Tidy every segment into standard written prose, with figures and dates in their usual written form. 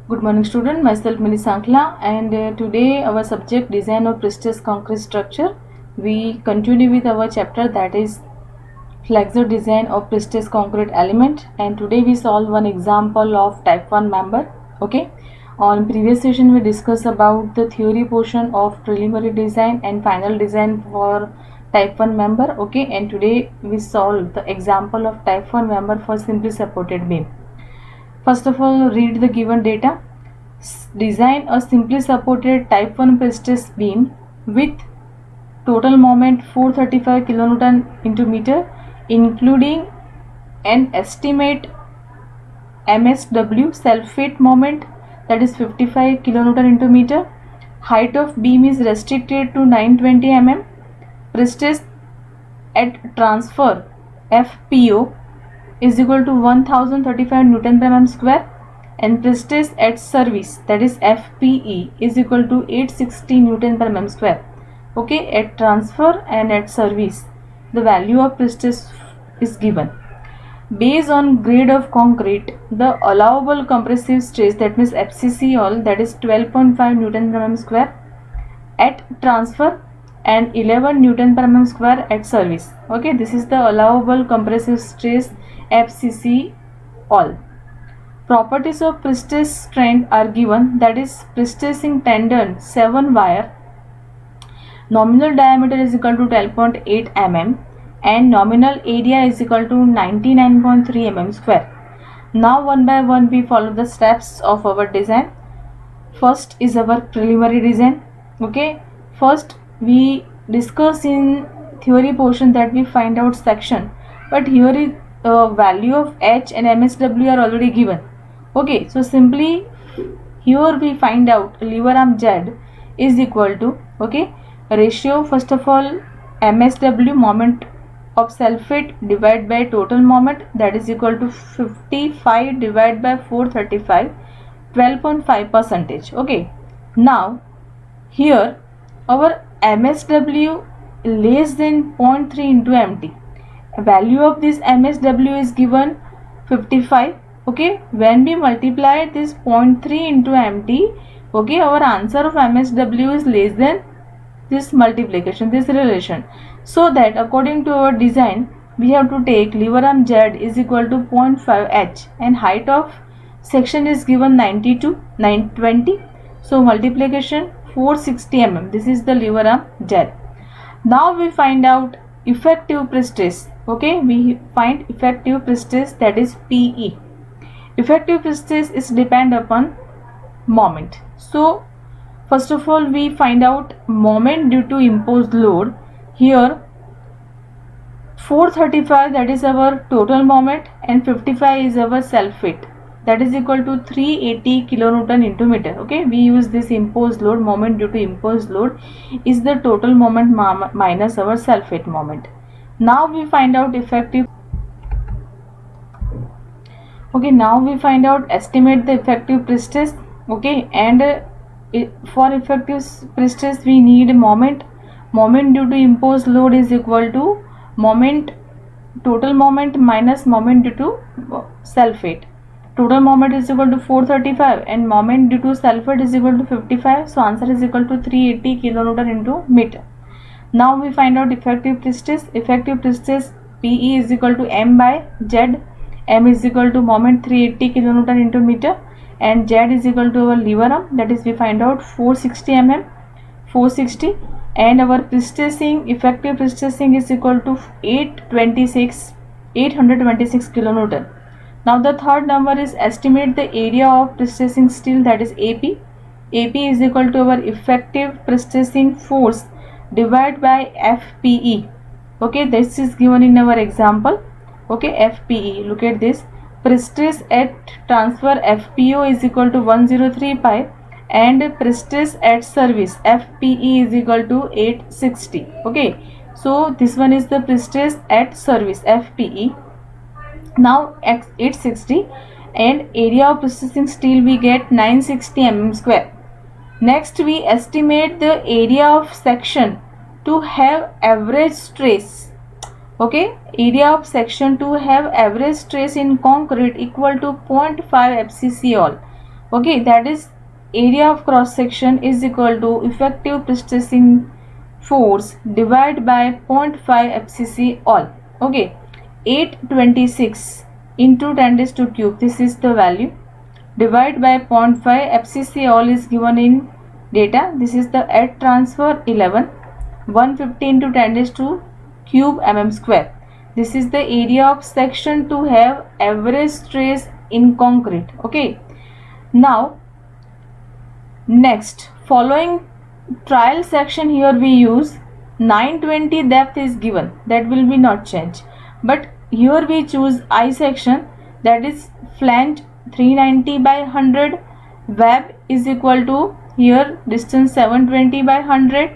Good morning student, myself Mini Sankla and today our subject design of precise concrete structure. We continue with our chapter that is flexor design of precise concrete element, and today we solve one example of type 1 member. Okay, on previous session we discussed about the theory portion of preliminary design and final design for type 1 member. Okay, and today we solve the example of type 1 member for simply supported beam. First of all, read the given data. Design a simply supported type 1 prestige beam with total moment 435 kN into meter, including an estimate MSW self-weight moment, that is 55 kN into meter. Height of beam is restricted to 920 mm. Prestige at transfer FPO is equal to 1035 Newton per mm square, and prestige at service, that is FPE, is equal to 860 Newton per mm square. Okay, at transfer and at service the value of prestige is given. Based on grade of concrete, the allowable compressive stress, that means FCC all, that is 12.5 Newton per mm square at transfer and 11 Newton per mm square at service. Okay, this is the allowable compressive stress FCC all. Properties of prestige strength are given, that is prestiging tendon 7 wire, nominal diameter is equal to 12.8 mm and nominal area is equal to 99.3 mm square. Now one by one we follow the steps of our design. First is our preliminary design. Okay, first we discuss in theory portion that we find out section, but here is value of H and MSW are already given. Okay, so simply here we find out lever arm Z is equal to, okay, ratio first of all MSW moment of self-weight divided by total moment, that is equal to 55 divided by 435, 12.5%. Okay, now here our MSW less than 0.3 into MT. Value of this MSW is given 55. Okay, when we multiply this 0.3 into MT, okay, our answer of MSW is less than this multiplication, this relation. So that according to our design, we have to take lever arm Z is equal to 0.5 H and height of section is given 92, 920. So multiplication 460 mm. This is the lever arm Z. Now we find out effective prestige. Okay, we find effective prestige, that is PE. Effective prestige is depend upon moment. So first of all we find out moment due to imposed load. Here 435, that is our total moment, and 55 is our self weight, that is equal to 380 kilonewton into meter. Okay, we use this imposed load, moment due to imposed load is the total moment minus our self weight moment. Now we find out effective. Okay, now we find out estimate the effective prestige. Okay, and for effective prestige we need moment due to imposed load is equal to moment total moment minus moment due to self weight. Total moment is equal to 435 and moment due to self weight is equal to 55. So answer is equal to 380 kilonewton into meter. Now we find out effective prestige. Effective prestige PE is equal to M by Z. M is equal to moment 380 kilonewton into meter, and Z is equal to our lever arm, that is we find out 460 mm, 460, and our prestiging, effective prestiging is equal to 826 kilonewton. Now the third number is estimate the area of prestiging steel, that is AP. AP is equal to our effective prestiging force divided by FPE. Okay, this is given in our example. Okay, FPE, look at this, prestige at transfer FPO is equal to 103 pi and prestige at service FPE is equal to 860. Okay, so this one is the prestige at service FPE. Now 860, and area of prestiging steel we get 960 mm square. Next we estimate the area of section to have average stress. Okay, area of section to have average stress in concrete equal to 0.5 FCC all. Okay, that is area of cross section is equal to effective pre-stressing force divided by 0.5 FCC all. Okay, 826 into 10 raised to cube, this is the value, divide by 0.5 FCC all is given in data, this is the at transfer 11, 150 into 10 raised to cube mm square. This is the area of section to have average stress in concrete. Okay, now next, following trial section, here we use 920 depth is given, that will be not change, but here we choose I section, that is flange 390 by 100, web is equal to here distance 720 by 100.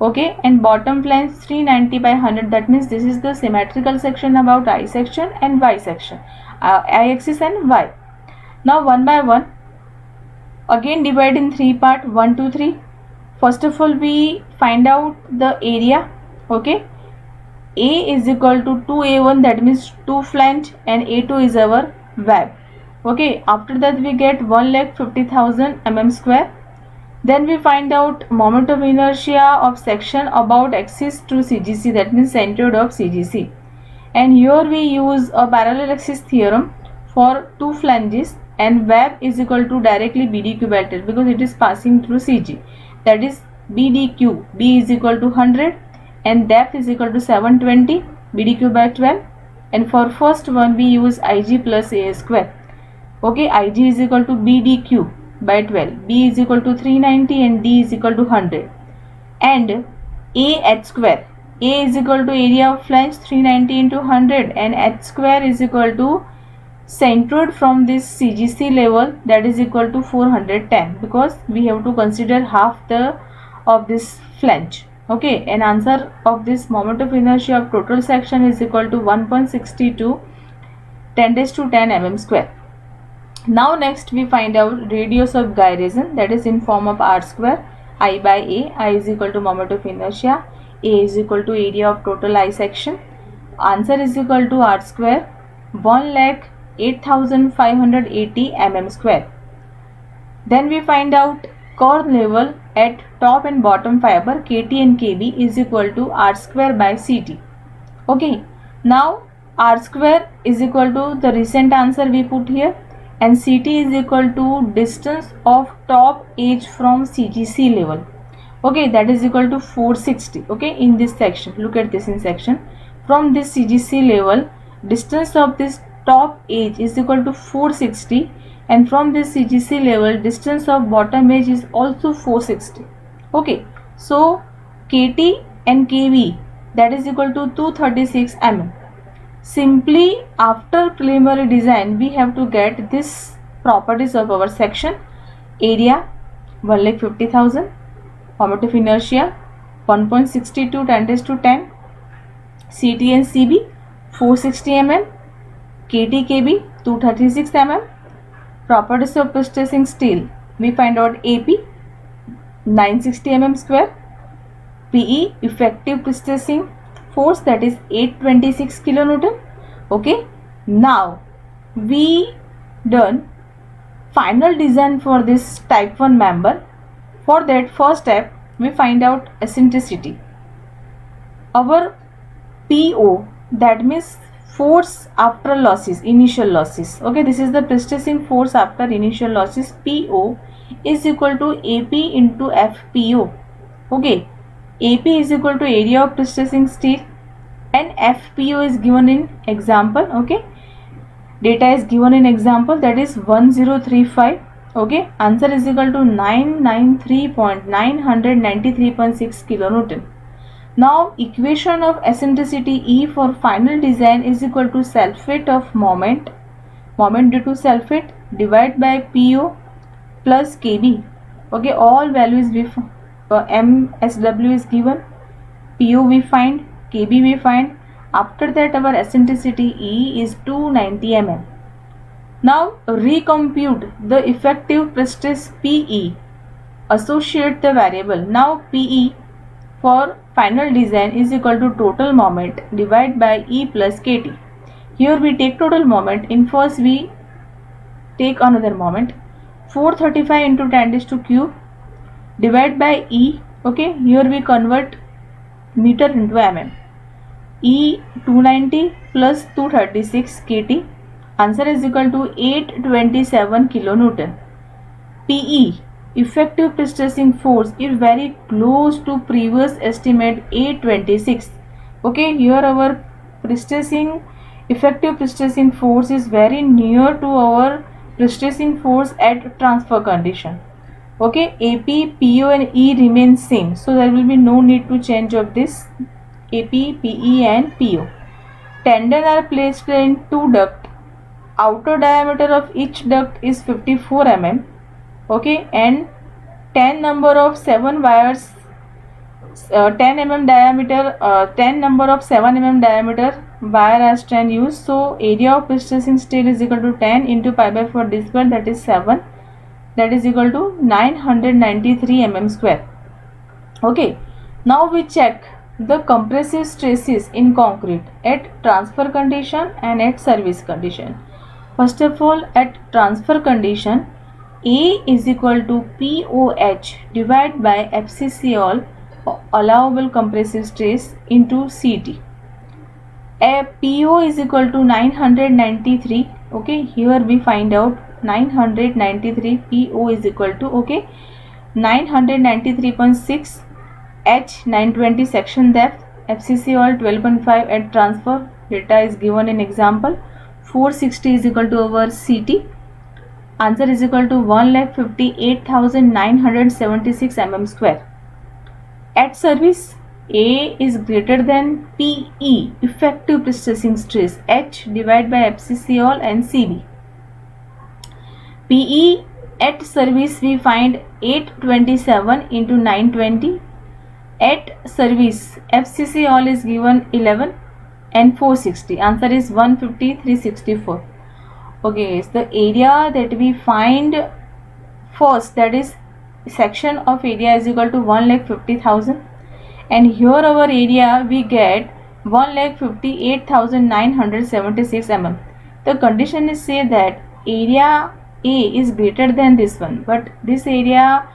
Okay, and bottom flange 390 by 100, that means this is the symmetrical section about I section and Y section, I axis and Y. Now one by one, again divide in three part, 1 2 3. First of all, we find out the area. Okay, A is equal to 2A1, that means 2 flange, and A2 is our web. Okay, after that we get 1,50,000 mm square. Then we find out moment of inertia of section about axis to CGC, that means centroid of CGC. And here we use a parallel axis theorem for two flanges, and web is equal to directly BDQ by 10 because it is passing through CG, that is BDQ, B is equal to 100 and depth is equal to 720, BDQ by 12. And for first one we use IG plus A square. Okay, IG is equal to BDQ by 12, B is equal to 390 and D is equal to 100. And A H square, A is equal to area of flange 390 into 100 and H square is equal to centroid from this CGC level, that is equal to 410, because we have to consider half the of this flange. Okay, and answer of this moment of inertia of total section is equal to 1.62 10 raised to 10 mm square. Now next we find out radius of gyration, that is in form of r square, I by A. I is equal to moment of inertia, A is equal to area of total I section. Answer is equal to r square 1,08,580 mm square. Then we find out core level at top and bottom fiber, KT and KB is equal to r square by CT. Okay, now r square is equal to the recent answer we put here, and CT is equal to distance of top edge from CGC level. Okay, that is equal to 460. Okay, in this section, look at this in section, from this CGC level, distance of this top edge is equal to 460, and from this CGC level, distance of bottom edge is also 460. Okay, so KT and KB, that is equal to 236 mm. Simply after preliminary design we have to get this properties of our section: area 1,50,000, moment of inertia 1.62 10 raised to 10, CT and CB 460 mm, KT KB 236 mm. Properties of pre-stressing steel, we find out AP 960 mm square, PE effective pre-stressing force, that is 826 kilonewton. Okay, now we done final design for this type 1 member. For that, first step we find out eccentricity. Our PO, that means force after losses, initial losses. Okay, this is the pre-stressing force after initial losses. PO is equal to AP into FPO. Okay, AP is equal to area of pre-stressing steel and FPO is given in example. Okay, data is given in example, that is 1035. Okay, answer is equal to 993.993.6 kilonewton. Now equation of eccentricity E for final design is equal to self-weight of moment due to self-weight divided by PO plus KB. Okay, all values we MSW is given, PO we find, KB we find. After that our eccentricity E is 290 mm. Now recompute the effective pre-stress PE, associate the variable. Now PE for final design is equal to total moment divided by E plus KT. Here we take total moment, in first we take another moment. 435 into 10 raised to cube divide by E. Okay, here we convert meter into mm. E 290 plus 236 kT. Answer is equal to 827 kilonewton. PE, effective pre-stressing force, is very close to previous estimate 826. Okay, here our effective pre-stressing force is very near to our pre-stressing force at transfer condition. Okay, AP, PO and E remain same, so there will be no need to change of this AP, PE and PO. Tendon are placed in two ducts. Outer diameter of each duct is 54 mm. Okay, and 10 number of 7 wires, 10 mm diameter, 10 number of 7 mm diameter wire as 10 used. So area of pre-stressing steel is equal to 10 into pi by 4 d square, that is 7, that is equal to 993 mm square. Okay, now we check the compressive stresses in concrete at transfer condition and at service condition. First of all, at transfer condition, A is equal to POH divided by FCC all allowable compressive stress into CT. PO is equal to 993. Okay, here we find out 993. PO is equal to 993.6. H 920 section depth. FCC all 12.5 at transfer. Data is given in example. 460 is equal to our CT. Answer is equal to 1,58,976 mm square. At service, A is greater than PE, effective pre-stressing stress, H divided by FCC all and CB. PE at service we find 827 into 920. At service, FCC all is given 11 and 460. Answer is 150,364. Okay, so the area that we find first, that is section of area, is equal to 1,50,000, and here our area we get 1,58,976 mm. The condition is say that area A is greater than this one, but this area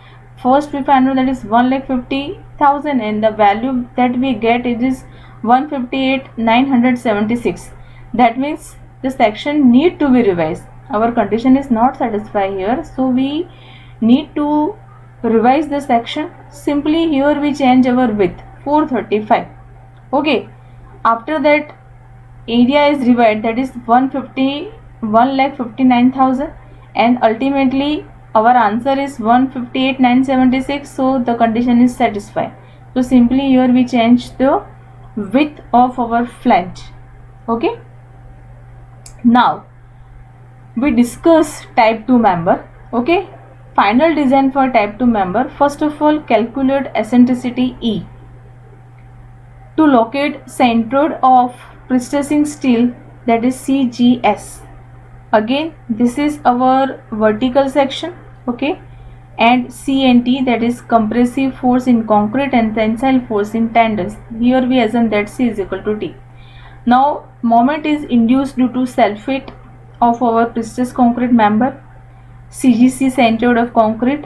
first we find out that is 1,50,000 and the value that we get it is 158,976. That means the section need to be revised. Our condition is not satisfied here, so we need to revise the section. Simply here we change our width 435. Okay, after that area is revised, that is 1,59,000, and ultimately our answer is 158,976. so the condition is satisfied. So simply here we change the width of our flange. Okay, now we discuss type 2 member. Okay, final design for type 2 member. First of all, calculate eccentricity E to locate centroid of pre-stressing steel, that is CGS. Again, this is our vertical section. Okay, and CNT, that is compressive force in concrete and tensile force in tendons. Here we assume that C is equal to T. Now moment is induced due to self-weight of our pre-stressed concrete member. CGC centroid of concrete.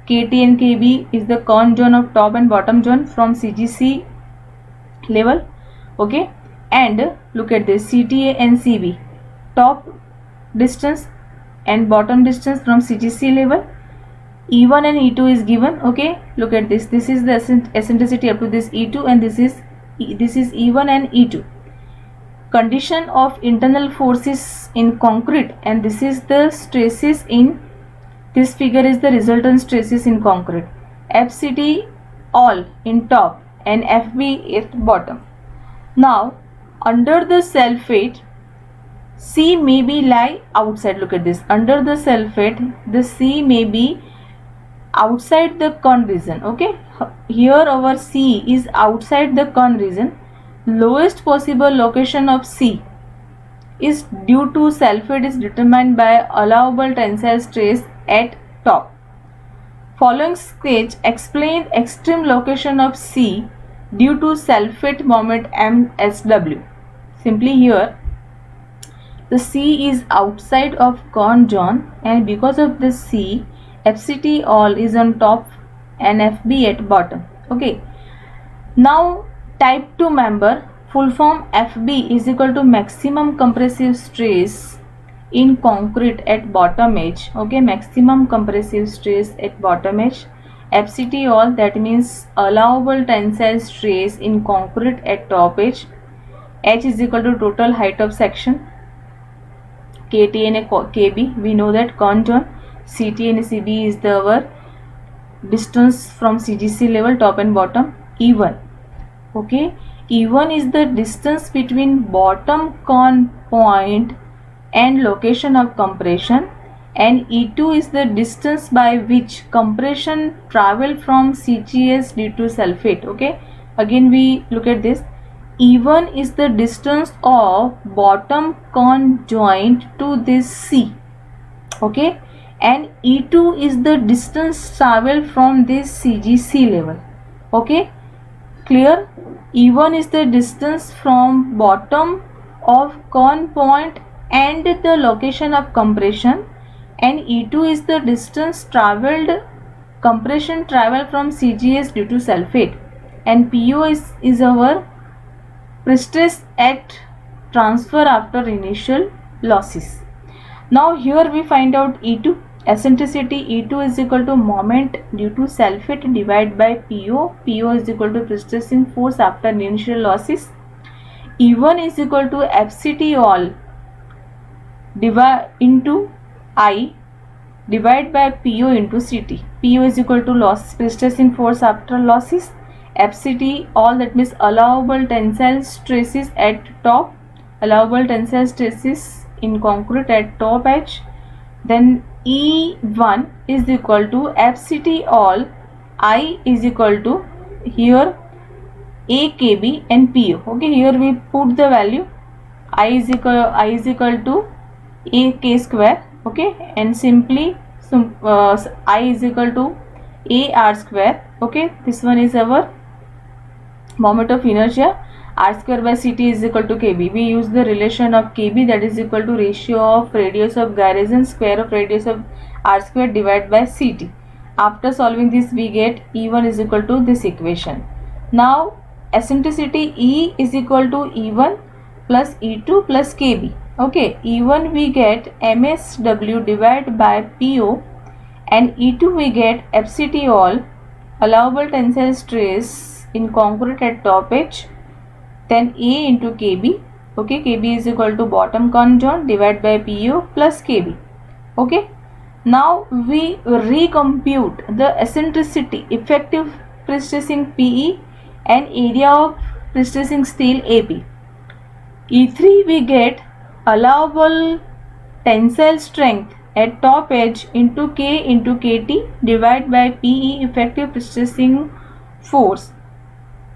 KT and KB is the cone zone of top and bottom zone from CGC level. Okay, and look at this, CTA and CB, top distance and bottom distance from CGC level. E1 and E2 is given. Okay, look at this, this is the eccentricity up to this E2 and this is E1 and E2. Condition of internal forces in concrete, and this is the stresses in this figure is the resultant stresses in concrete. FCT all in top and FB at bottom. Now under the self-weight, C may be lie outside. Look at this, under the self-weight the C may be outside the cone region. Okay, here our C is outside the cone region. Lowest possible location of C is due to self-weight is determined by allowable tensile stress at top. Following sketch explain extreme location of C due to self-weight moment MSW. Simply here the C is outside of con John, and because of this C, FCT all is on top and FB at bottom. Okay. Now type 2 member, full form FB is equal to maximum compressive stress in concrete at bottom edge. Okay, maximum compressive stress at bottom edge. FCT all, that means allowable tensile stress in concrete at top edge. H is equal to total height of section. KT and KB, we know that con John. CT and CB is our distance from CGC level, top and bottom. E1. Okay, E1 is the distance between bottom con point and location of compression, and E2 is the distance by which compression travel from CGS due to sulfate. Okay, again we look at this. E1 is the distance of bottom con joint to this C. Okay, and E2 is the distance travel from this CGC level. Okay, clear? E1 is the distance from bottom of con point and the location of compression, and E2 is the distance traveled, compression travel from CGS due to sulfate, and PO is our pre-stress at transfer after initial losses. Now here we find out E2. Eccentricity E2 is equal to moment due to sulfate divided by PO. PO is equal to pre-stressing force after initial losses. E1 is equal to FCT all divide into I divided by PO into CT. PO is equal to loss pre-stressing force after losses. FCT all, that means allowable tensile stresses at top, allowable tensile stresses in concrete at top edge. Then E1 is equal to FCT all, I is equal to here AKB and PO. Okay, here we put the value I is equal to AK square. Okay, and simply I is equal to AR square. Okay, this one is our moment of inertia. R square by CT is equal to KB. We use the relation of KB, that is equal to ratio of radius of gyration square of radius of R square divided by CT. After solving this, we get E1 is equal to this equation. Now eccentricity E is equal to E1 plus E2 plus KB. Okay, E1 we get MSW divided by PO, and E2 we get FCT all, allowable tensile stress in concrete at top edge, then A into KB. Okay, KB is equal to bottom con joint divided by PO plus KB. Okay, now we recompute the eccentricity, effective pre-stressing PE, and area of pre-stressing steel AP. E3 we get allowable tensile strength at top edge into K into KT divided by PE, effective pre-stressing force.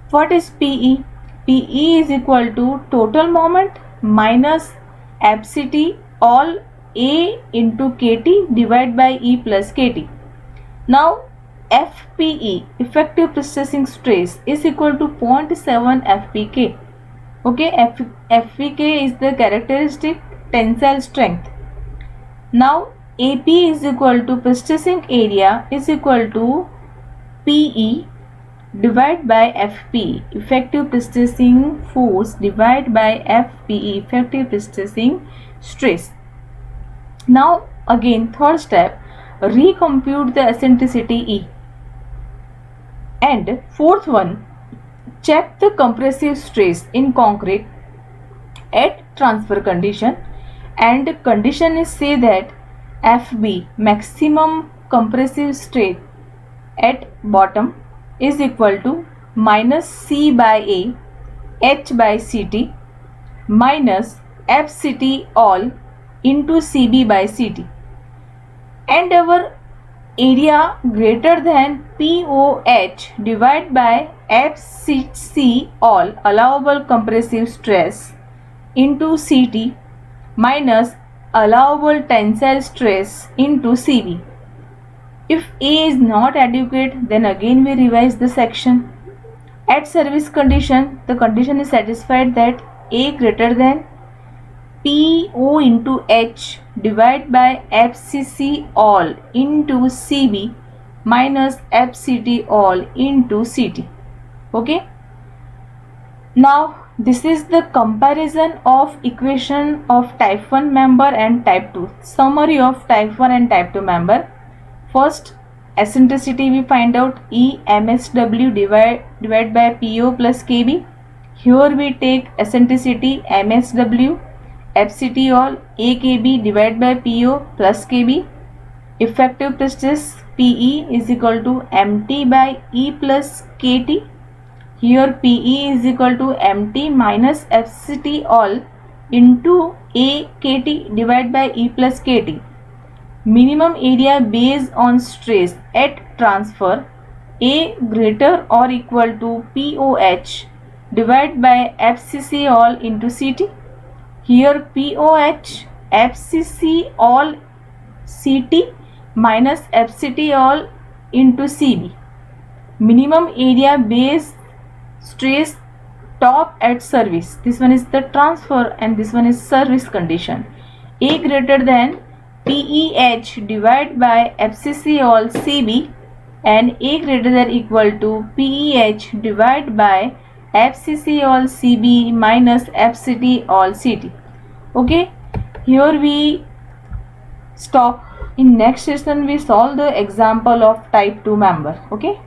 What is PE? PE is equal to total moment minus FCT all A into KT divided by E plus KT. Now FPE, effective pre-stressing stress, is equal to 0.7 FPK. Okay, FPK is the characteristic tensile strength. Now AP is equal to pre-stressing area is equal to PE divided by FP, effective pre-stressing force, divided by FPE, effective pre-stressing stress. Now again, third step, recompute the eccentricity E. And fourth one, check the compressive stress in concrete at transfer condition, and condition is say that FB, maximum compressive stress at bottom, is equal to minus C by A H by CT minus FCT all into CB by CT, and our area greater than POH divided by FCC all, allowable compressive stress, into CT minus allowable tensile stress into CB. If A is not adequate, then again we revise the section. At service condition, the condition is satisfied that A greater than PO into H divided by FCC all into CB minus FCT all into CT. Okay. Now this is the comparison of equation of type 1 member and type 2. Summary of type 1 and type 2 member. First, eccentricity we find out E MSW divided by PO plus KB. Here we take eccentricity MSW, FCT all AKB divided by PO plus KB. Effective pressure PE is equal to MT by E plus KT. Here PE is equal to MT minus FCT all into AKT divided by E plus KT. Minimum area based on stress at transfer A greater or equal to POH divided by FCC all into CT. Here POH, FCC all CT minus FCT all into CB. Minimum area base stress top at service. This one is the transfer and this one is service condition. A greater than PEH divided by FCC all CB and A greater than equal to PEH divided by FCC all CB minus FCT all CT. Okay, here we stop. In next session we solve the example of type 2 member. Okay.